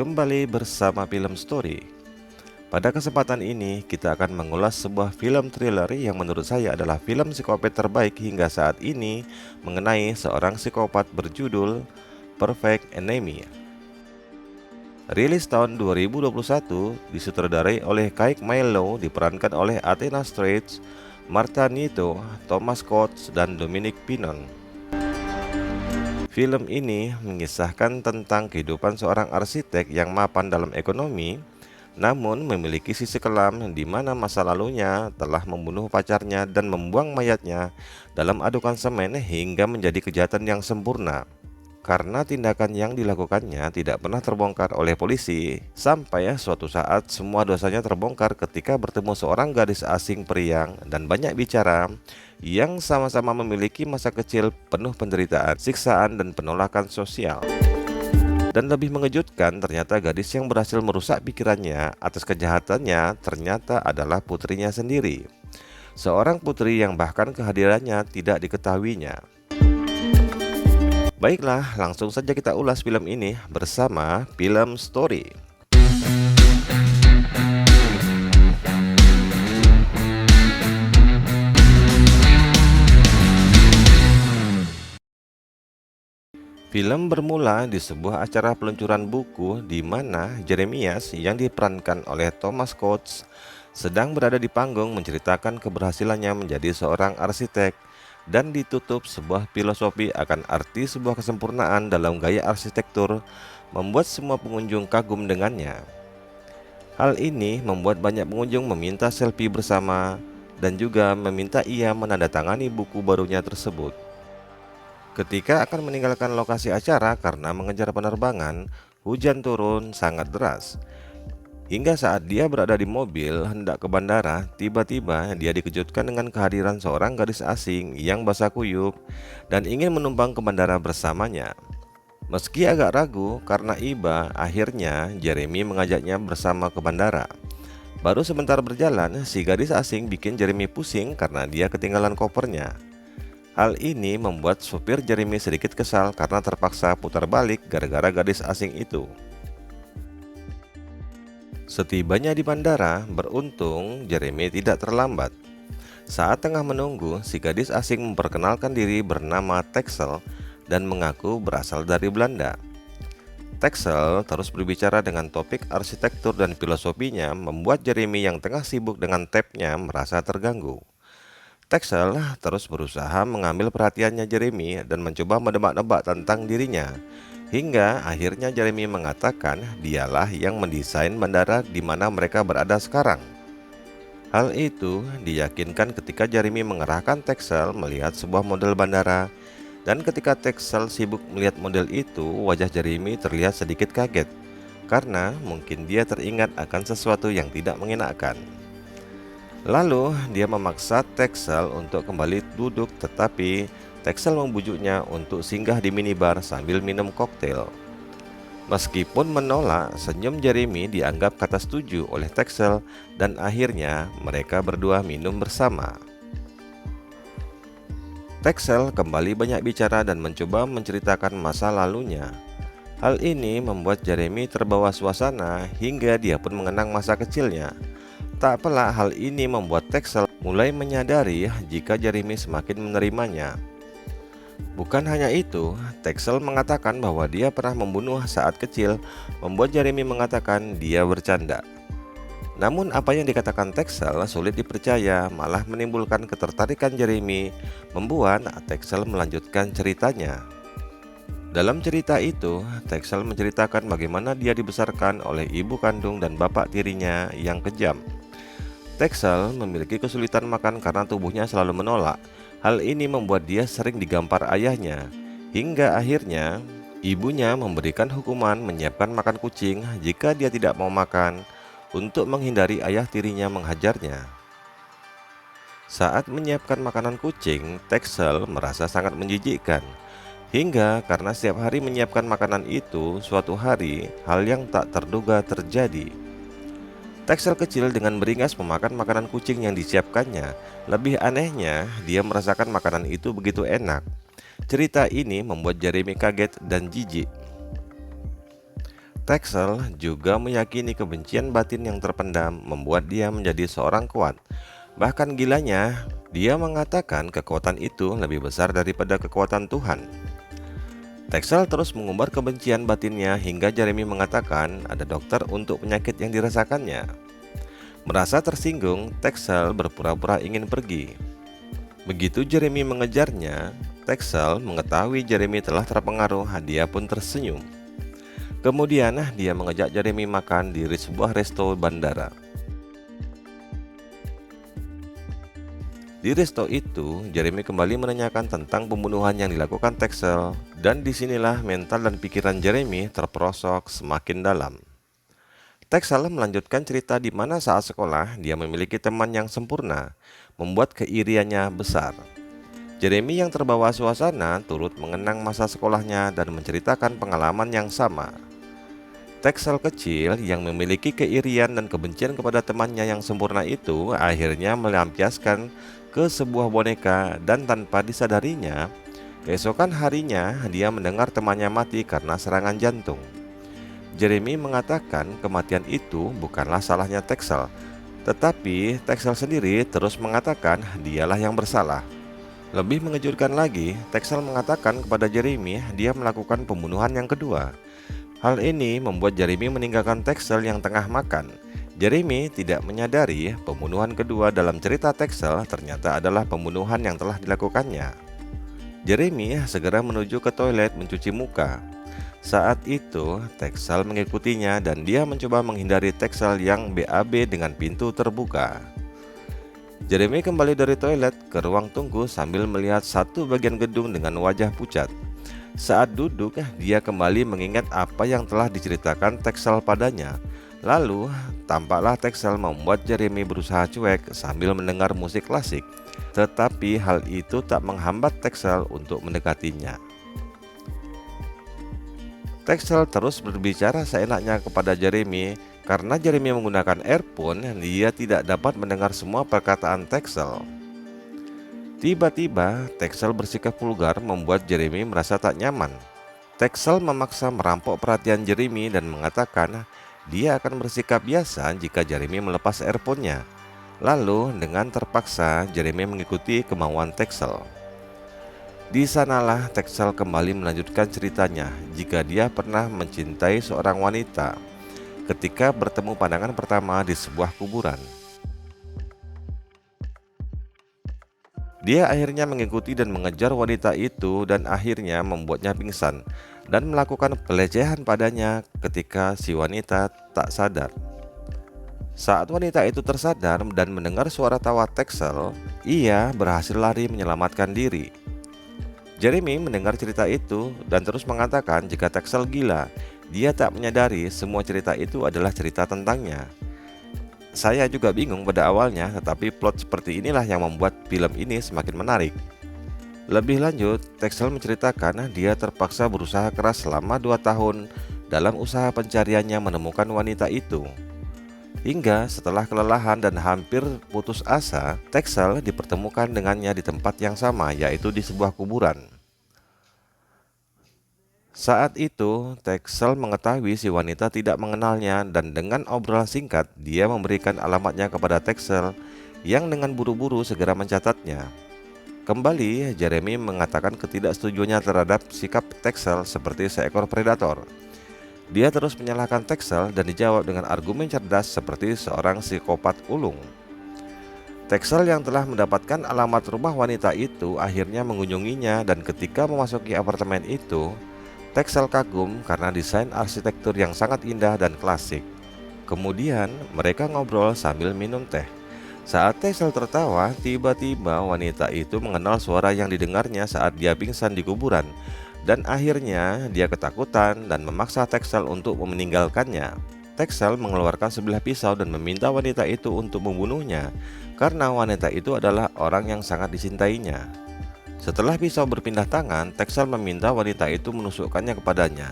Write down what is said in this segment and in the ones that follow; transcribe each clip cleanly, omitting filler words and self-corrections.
Kembali bersama Film Story. Pada kesempatan ini kita akan mengulas sebuah film thriller yang menurut saya adalah film psikopat terbaik hingga saat ini, mengenai seorang psikopat berjudul Perfect Enemy. Rilis tahun 2021, disutradarai oleh Craig Milo, diperankan oleh Athena Straits, Martha Nieto, Thomas Coates, dan Dominic Pinon. Film ini mengisahkan tentang kehidupan seorang arsitek yang mapan dalam ekonomi, namun memiliki sisi kelam di mana masa lalunya telah membunuh pacarnya dan membuang mayatnya dalam adukan semen hingga menjadi kejahatan yang sempurna. Karena tindakan yang dilakukannya tidak pernah terbongkar oleh polisi, sampai suatu saat semua dosanya terbongkar ketika bertemu seorang gadis asing periang dan banyak bicara yang sama-sama memiliki masa kecil penuh penderitaan, siksaan, dan penolakan sosial. Dan lebih mengejutkan, ternyata gadis yang berhasil merusak pikirannya atas kejahatannya ternyata adalah putrinya sendiri. Seorang putri yang bahkan kehadirannya tidak diketahuinya. Baiklah, langsung saja kita ulas film ini bersama Film Story. Film bermula di sebuah acara peluncuran buku di mana Jeremias yang diperankan oleh Thomas Coates sedang berada di panggung menceritakan keberhasilannya menjadi seorang arsitek, dan ditutup sebuah filosofi akan arti sebuah kesempurnaan dalam gaya arsitektur membuat semua pengunjung kagum dengannya. Hal ini membuat banyak pengunjung meminta selfie bersama dan juga meminta ia menandatangani buku barunya tersebut. Ketika akan meninggalkan lokasi acara karena mengejar penerbangan, hujan turun sangat deras. Hingga saat dia berada di mobil hendak ke bandara, tiba-tiba dia dikejutkan dengan kehadiran seorang gadis asing yang basah kuyup dan ingin menumpang ke bandara bersamanya. Meski agak ragu karena iba, akhirnya Jeremy mengajaknya bersama ke bandara. Baru sebentar berjalan, si gadis asing bikin Jeremy pusing karena dia ketinggalan kopernya. Hal ini membuat supir Jeremy sedikit kesal karena terpaksa putar balik gara-gara gadis asing itu. Setibanya di bandara, beruntung Jeremy tidak terlambat. Saat tengah menunggu, si gadis asing memperkenalkan diri bernama Texel dan mengaku berasal dari Belanda. Texel terus berbicara dengan topik arsitektur dan filosofinya, membuat Jeremy yang tengah sibuk dengan tabnya merasa terganggu. Texel terus berusaha mengambil perhatiannya Jeremy dan mencoba menebak-nebak tentang dirinya. Hingga akhirnya Jeremy mengatakan dialah yang mendesain bandara di mana mereka berada sekarang. Hal itu diyakinkan ketika Jeremy mengerahkan Texel melihat sebuah model bandara, dan ketika Texel sibuk melihat model itu, wajah Jeremy terlihat sedikit kaget karena mungkin dia teringat akan sesuatu yang tidak mengenakan. Lalu dia memaksa Texel untuk kembali duduk, tetapi Texel membujuknya untuk singgah di minibar sambil minum koktail. Meskipun menolak, senyum Jeremy dianggap kata setuju oleh Texel dan akhirnya mereka berdua minum bersama. Texel kembali banyak bicara dan mencoba menceritakan masa lalunya. Hal ini membuat Jeremy terbawa suasana hingga dia pun mengenang masa kecilnya. Tak pelak hal ini membuat Texel mulai menyadari jika Jeremy semakin menerimanya. Bukan hanya itu, Texel mengatakan bahwa dia pernah membunuh saat kecil, membuat Jeremy mengatakan dia bercanda. Namun apa yang dikatakan Texel sulit dipercaya, malah menimbulkan ketertarikan Jeremy, membuat Texel melanjutkan ceritanya. Dalam cerita itu, Texel menceritakan bagaimana dia dibesarkan oleh ibu kandung dan bapak tirinya yang kejam. Texel memiliki kesulitan makan karena tubuhnya selalu menolak. Hal ini membuat dia sering digampar ayahnya, hingga akhirnya ibunya memberikan hukuman menyiapkan makan kucing jika dia tidak mau makan, untuk menghindari ayah tirinya menghajarnya. Saat menyiapkan makanan kucing, Texel merasa sangat menjijikkan, hingga karena setiap hari menyiapkan makanan itu, suatu hari hal yang tak terduga terjadi. Texel kecil dengan beringas memakan makanan kucing yang disiapkannya. Lebih anehnya, dia merasakan makanan itu begitu enak. Cerita ini membuat Jeremy kaget dan jijik. Texel juga meyakini kebencian batin yang terpendam membuat dia menjadi seorang kuat. Bahkan gilanya, dia mengatakan kekuatan itu lebih besar daripada kekuatan Tuhan. Texel terus mengumbar kebencian batinnya hingga Jeremy mengatakan ada dokter untuk penyakit yang dirasakannya. Merasa tersinggung, Texel berpura-pura ingin pergi. Begitu Jeremy mengejarnya, Texel mengetahui Jeremy telah terpengaruh, dia pun tersenyum. Kemudian dia mengajak Jeremy makan di sebuah resto bandara. Di resto itu, Jeremy kembali menanyakan tentang pembunuhan yang dilakukan Texel, dan disinilah mental dan pikiran Jeremy terperosok semakin dalam. Texel melanjutkan cerita di mana saat sekolah dia memiliki teman yang sempurna, membuat keiriannya besar. Jeremy yang terbawa suasana turut mengenang masa sekolahnya dan menceritakan pengalaman yang sama. Texel kecil yang memiliki keirian dan kebencian kepada temannya yang sempurna itu akhirnya melampiaskan ke sebuah boneka, dan tanpa disadarinya, keesokan harinya dia mendengar temannya mati karena serangan jantung. Jeremy mengatakan kematian itu bukanlah salahnya Texel, tetapi Texel sendiri terus mengatakan dialah yang bersalah. Lebih mengejutkan lagi, Texel mengatakan kepada Jeremy dia melakukan pembunuhan yang kedua. Hal ini membuat Jeremy meninggalkan Texel yang tengah makan. Jeremy tidak menyadari pembunuhan kedua dalam cerita Texel ternyata adalah pembunuhan yang telah dilakukannya. Jeremy segera menuju ke toilet mencuci muka. Saat itu, Texel mengikutinya dan dia mencoba menghindari Texel yang BAB dengan pintu terbuka. Jeremy kembali dari toilet ke ruang tunggu sambil melihat satu bagian gedung dengan wajah pucat. Saat duduk, dia kembali mengingat apa yang telah diceritakan Texel padanya. Lalu, tampaklah Texel membuat Jeremy berusaha cuek sambil mendengar musik klasik. Tetapi hal itu tak menghambat Texel untuk mendekatinya. Texel terus berbicara seenaknya kepada Jeremy. Karena Jeremy menggunakan earphone, dia tidak dapat mendengar semua perkataan Texel. Tiba-tiba, Texel bersikap vulgar membuat Jeremy merasa tak nyaman. Texel memaksa merampok perhatian Jeremy dan mengatakan dia akan bersikap biasa jika Jeremy melepas earphone-nya. Lalu, dengan terpaksa, Jeremy mengikuti kemauan Texel. Di sanalah Texel kembali melanjutkan ceritanya jika dia pernah mencintai seorang wanita ketika bertemu pandangan pertama di sebuah kuburan. Dia akhirnya mengikuti dan mengejar wanita itu dan akhirnya membuatnya pingsan dan melakukan pelecehan padanya ketika si wanita tak sadar. Saat wanita itu tersadar dan mendengar suara tawa Texel, ia berhasil lari menyelamatkan diri. Jeremy mendengar cerita itu dan terus mengatakan jika Texel gila, dia tak menyadari semua cerita itu adalah cerita tentangnya. Saya juga bingung pada awalnya, tetapi plot seperti inilah yang membuat film ini semakin menarik. Lebih lanjut, Texel menceritakan dia terpaksa berusaha keras selama 2 tahun dalam usaha pencariannya menemukan wanita itu. Hingga setelah kelelahan dan hampir putus asa, Texel dipertemukan dengannya di tempat yang sama, yaitu di sebuah kuburan. Saat itu, Texel mengetahui si wanita tidak mengenalnya dan dengan obrolan singkat, dia memberikan alamatnya kepada Texel yang dengan buru-buru segera mencatatnya. Kembali, Jeremy mengatakan ketidaksetujuannya terhadap sikap Texel seperti seekor predator. Dia terus menyalahkan Texel dan dijawab dengan argumen cerdas seperti seorang psikopat ulung. Texel yang telah mendapatkan alamat rumah wanita itu akhirnya mengunjunginya dan ketika memasuki apartemen itu, Texel kagum karena desain arsitektur yang sangat indah dan klasik. Kemudian mereka ngobrol sambil minum teh. Saat Texel tertawa, tiba-tiba wanita itu mengenal suara yang didengarnya saat dia pingsan di kuburan. Dan akhirnya dia ketakutan dan memaksa Texel untuk meninggalkannya. Texel mengeluarkan sebilah pisau dan meminta wanita itu untuk membunuhnya karena wanita itu adalah orang yang sangat disintainya. Setelah pisau berpindah tangan, Texel meminta wanita itu menusukkannya kepadanya.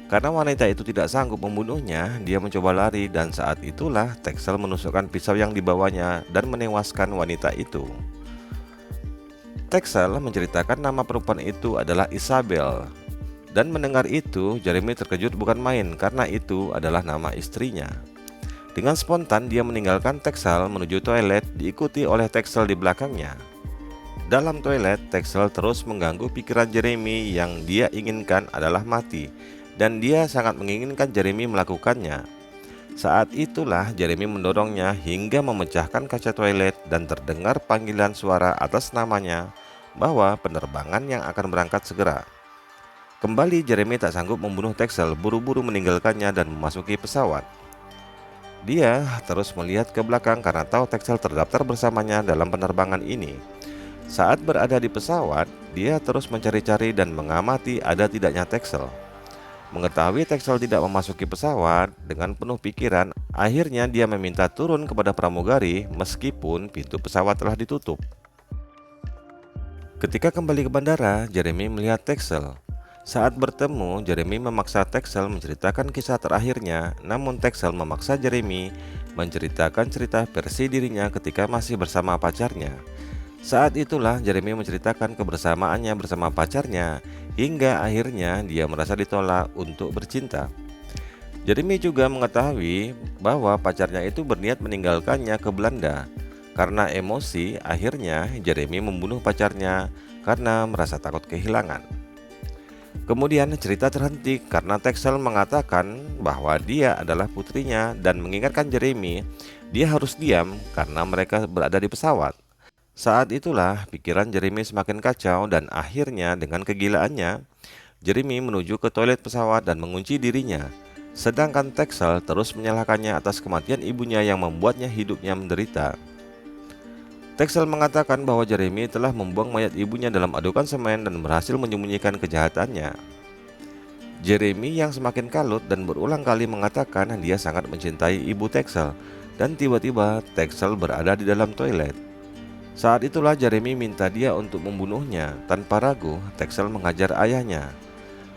Karena wanita itu tidak sanggup membunuhnya, dia mencoba lari dan saat itulah Texel menusukkan pisau yang dibawanya dan menewaskan wanita itu. Texel menceritakan nama perempuan itu adalah Isabel. Dan mendengar itu, Jeremy terkejut bukan main karena itu adalah nama istrinya. Dengan spontan dia meninggalkan Texel menuju toilet diikuti oleh Texel di belakangnya. Dalam toilet, Texel terus mengganggu pikiran Jeremy yang dia inginkan adalah mati, dan dia sangat menginginkan Jeremy melakukannya. Saat itulah Jeremy mendorongnya hingga memecahkan kaca toilet dan terdengar panggilan suara atas namanya bahwa penerbangan yang akan berangkat segera. Kembali Jeremy tak sanggup membunuh Texel, buru-buru meninggalkannya dan memasuki pesawat. Dia terus melihat ke belakang karena tahu Texel terdaftar bersamanya dalam penerbangan ini. Saat berada di pesawat, dia terus mencari-cari dan mengamati ada tidaknya Texel. Mengetahui Texel tidak memasuki pesawat, dengan penuh pikiran, akhirnya dia meminta turun kepada pramugari meskipun pintu pesawat telah ditutup. Ketika kembali ke bandara, Jeremy melihat Texel. Saat bertemu, Jeremy memaksa Texel menceritakan kisah terakhirnya, namun Texel memaksa Jeremy menceritakan cerita versi dirinya ketika masih bersama pacarnya. Saat itulah Jeremy menceritakan kebersamaannya bersama pacarnya, hingga akhirnya dia merasa ditolak untuk bercinta. Jeremy juga mengetahui bahwa pacarnya itu berniat meninggalkannya ke Belanda. Karena emosi, akhirnya Jeremy membunuh pacarnya karena merasa takut kehilangan. Kemudian cerita terhenti karena Texel mengatakan bahwa dia adalah putrinya dan mengingatkan Jeremy dia harus diam karena mereka berada di pesawat. Saat itulah pikiran Jeremy semakin kacau dan akhirnya dengan kegilaannya, Jeremy menuju ke toilet pesawat dan mengunci dirinya. Sedangkan Texel terus menyalahkannya atas kematian ibunya yang membuatnya hidupnya menderita. Texel mengatakan bahwa Jeremy telah membuang mayat ibunya dalam adukan semen dan berhasil menyembunyikan kejahatannya. Jeremy yang semakin kalut dan berulang kali mengatakan dia sangat mencintai ibu Texel, dan tiba-tiba Texel berada di dalam toilet. Saat itulah Jeremy minta dia untuk membunuhnya. Tanpa ragu, Texel mengajar ayahnya.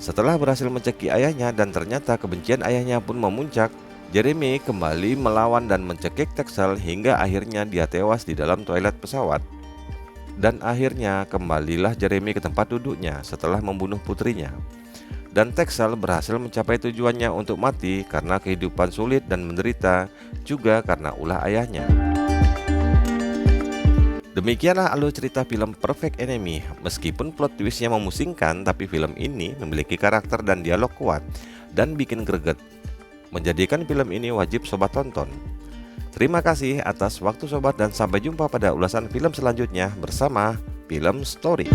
Setelah berhasil mencekik ayahnya dan ternyata kebencian ayahnya pun memuncak, Jeremy kembali melawan dan mencekik Texel hingga akhirnya dia tewas di dalam toilet pesawat. Dan akhirnya kembalilah Jeremy ke tempat duduknya setelah membunuh putrinya. Dan Texel berhasil mencapai tujuannya untuk mati karena kehidupan sulit dan menderita, juga karena ulah ayahnya. Demikianlah alur cerita film Perfect Enemy. Meskipun plot twistnya memusingkan, tapi film ini memiliki karakter dan dialog kuat dan bikin greget, menjadikan film ini wajib sobat tonton. Terima kasih atas waktu sobat dan sampai jumpa pada ulasan film selanjutnya bersama Film Story.